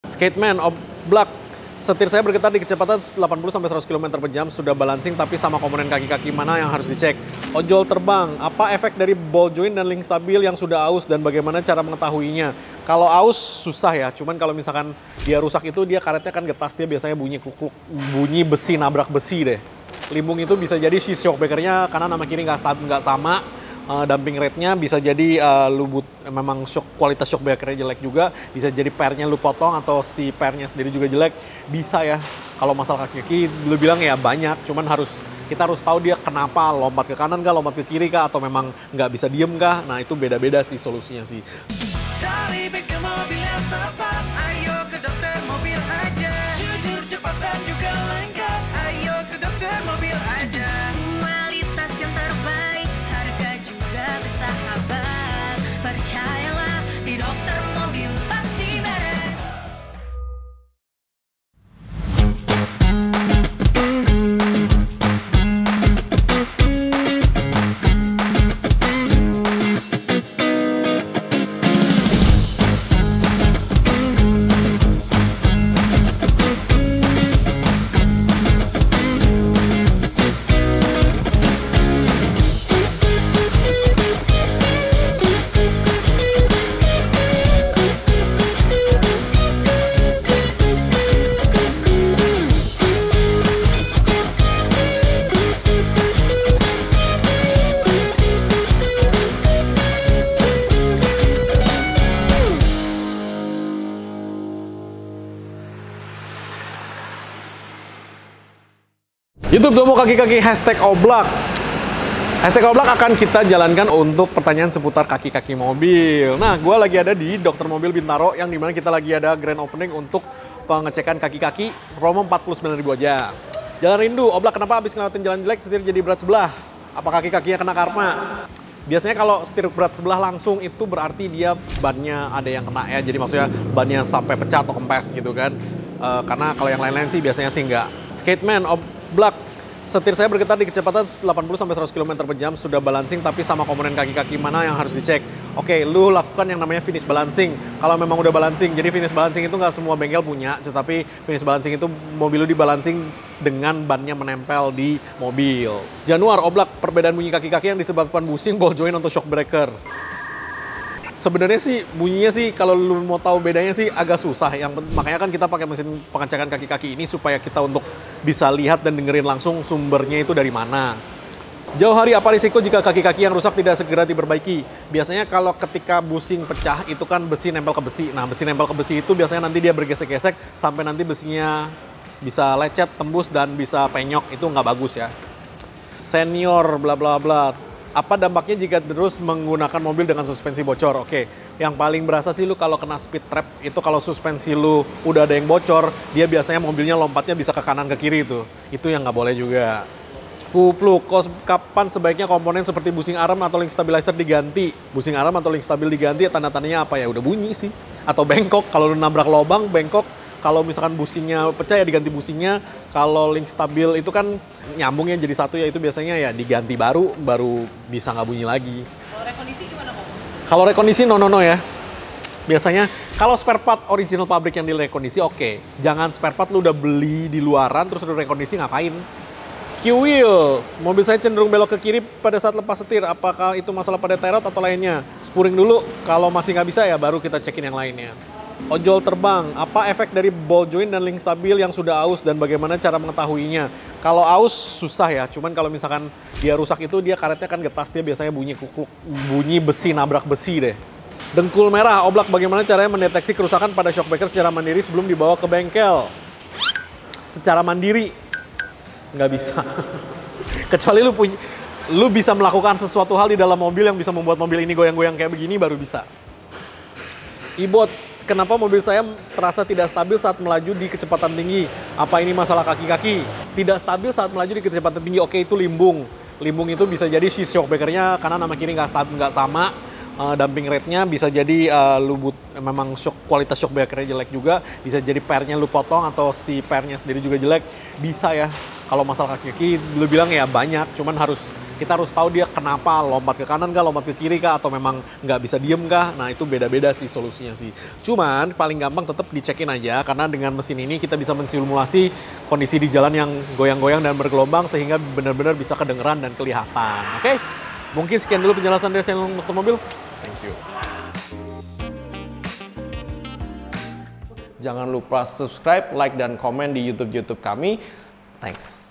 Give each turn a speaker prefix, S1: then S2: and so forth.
S1: Skateman, oblak. Setir saya bergetar di kecepatan 80-100 km per jam, sudah balancing tapi sama komponen kaki-kaki mana yang harus dicek. Ojol terbang, apa efek dari ball joint dan link stabil yang sudah aus dan bagaimana cara mengetahuinya? Kalau aus susah ya, cuman kalau misalkan dia rusak itu dia karetnya kan getas, dia biasanya bunyi kuk-kuk, bunyi besi, nabrak besi deh. Limbung itu bisa jadi si shockbreaker-nya kanan sama kiri nggak sama. Dumping rate-nya bisa jadi memang kualitas shockbreaker-nya jelek juga, bisa jadi pairnya lu potong atau si pairnya sendiri juga jelek, bisa ya. Kalau masalah kaki-kaki lu bilang ya banyak, cuman kita harus tahu dia kenapa, lompat ke kanan kah, lompat ke kiri kah, atau memang nggak bisa diem kah. Nah itu beda-beda sih solusinya sih.
S2: Cari bengkel mobil yang tepat, ayo ke dokter mobil aja. Jujur, cepat dan juga lengkap, ayo ke dokter mobil aja. Kualitas yang terbaik, harga juga bersahabat. Percayalah, di dokter mobil pasti beres.
S1: YouTube Domo kaki-kaki #oblak. #oblak akan kita jalankan untuk pertanyaan seputar kaki-kaki mobil. Nah, gue lagi ada di Dokter Mobil Bintaro yang dimana kita lagi ada grand opening untuk pengecekan kaki-kaki promo 49.000 aja. Jalan rindu, oblak kenapa habis ngelewatin jalan jelek setir jadi berat sebelah? Apa kaki-kakinya kena karma? Biasanya kalau setir berat sebelah langsung itu berarti dia bannya ada yang kena ya. Jadi maksudnya bannya sampai pecah atau kempes gitu kan. Karena kalau yang lain-lain sih biasanya sih enggak. Skateman, oblak. Setir saya bergetar di kecepatan 80-100 km per jam, sudah balancing tapi sama komponen kaki-kaki mana yang harus dicek. Oke, lu lakukan yang namanya finish balancing. Kalau memang udah balancing, jadi finish balancing itu nggak semua bengkel punya, tetapi finish balancing itu mobil lu dibalancing dengan bannya menempel di mobil. Januar, oblak, perbedaan bunyi kaki-kaki yang disebabkan busing, ball joint atau shockbreaker. Sebenarnya sih bunyinya sih kalau lu mau tahu bedanya sih agak susah. Makanya kan kita pakai mesin pengecekan kaki-kaki ini supaya kita untuk bisa lihat dan dengerin langsung sumbernya itu dari mana. Jauh hari, apa risiko jika kaki-kaki yang rusak tidak segera diperbaiki? Biasanya kalau ketika busing pecah itu kan besi nempel ke besi. Nah, besi nempel ke besi itu biasanya nanti dia bergesek-gesek sampai nanti besinya bisa lecet, tembus dan bisa penyok. Itu nggak bagus ya. Senior bla bla bla. Apa dampaknya jika terus menggunakan mobil dengan suspensi bocor? Oke, yang paling berasa sih lu kalau kena speed trap itu kalau suspensi lu udah ada yang bocor, dia biasanya mobilnya lompatnya bisa ke kanan ke kiri itu. Itu yang nggak boleh juga. Kupluk, kapan sebaiknya komponen seperti busing arm atau link stabilizer diganti? Busing arm atau link stabil diganti, tanda-tandanya apa ya? Udah bunyi sih. Atau bengkok, kalau lu nabrak lubang, bengkok. Kalau misalkan busingnya pecah ya diganti busingnya. Kalau link stabil itu kan nyambungnya jadi satu ya, itu biasanya ya diganti baru bisa nggak bunyi lagi.
S3: Kalau rekondisi gimana kok?
S1: Kalau rekondisi no ya. Biasanya kalau spare part original pabrik yang direkondisi oke. Jangan spare part lu udah beli di luaran terus lu rekondisi ngapain? Q-wheel, mobil saya cenderung belok ke kiri pada saat lepas setir. Apakah itu masalah pada tie rod atau lainnya? Spuring dulu, kalau masih nggak bisa ya baru kita cekin yang lainnya. Ojol terbang, apa efek dari ball joint dan link stabil yang sudah aus dan bagaimana cara mengetahuinya? Kalau aus susah ya, cuman kalau misalkan dia rusak itu dia karetnya kan getas, dia biasanya bunyi kuk-kuk, bunyi besi, nabrak besi deh. Dengkul merah, oblak, bagaimana caranya mendeteksi kerusakan pada shockbreaker secara mandiri sebelum dibawa ke bengkel? Secara mandiri, nggak bisa. Kecuali lu bisa melakukan sesuatu hal di dalam mobil yang bisa membuat mobil ini goyang-goyang kayak begini baru bisa. Ibot, kenapa mobil saya terasa tidak stabil saat melaju di kecepatan tinggi? Apa ini masalah kaki-kaki? Tidak stabil saat melaju di kecepatan tinggi, oke itu limbung. Limbung itu bisa jadi si shockbreaker-nya kanan sama kiri nggak sama. Dumping rate-nya bisa jadi memang kualitas shockbreaker-nya jelek juga. Bisa jadi pairnya lu potong atau si pairnya sendiri juga jelek. Bisa ya. Kalau masalah kaki-kaki lu bilang ya banyak, cuman Kita harus tahu dia kenapa, lompat ke kanan kah, lompat ke kiri kah, atau memang nggak bisa diem kah. Nah itu beda-beda sih solusinya sih. Cuman paling gampang tetap dicekin aja, karena dengan mesin ini kita bisa mensimulasi kondisi di jalan yang goyang-goyang dan bergelombang sehingga benar-benar bisa kedengeran dan kelihatan. Oke? Mungkin sekian dulu penjelasan dari channel Dokter Mobil. Thank you. Jangan lupa subscribe, like, dan komen di YouTube kami. Thanks.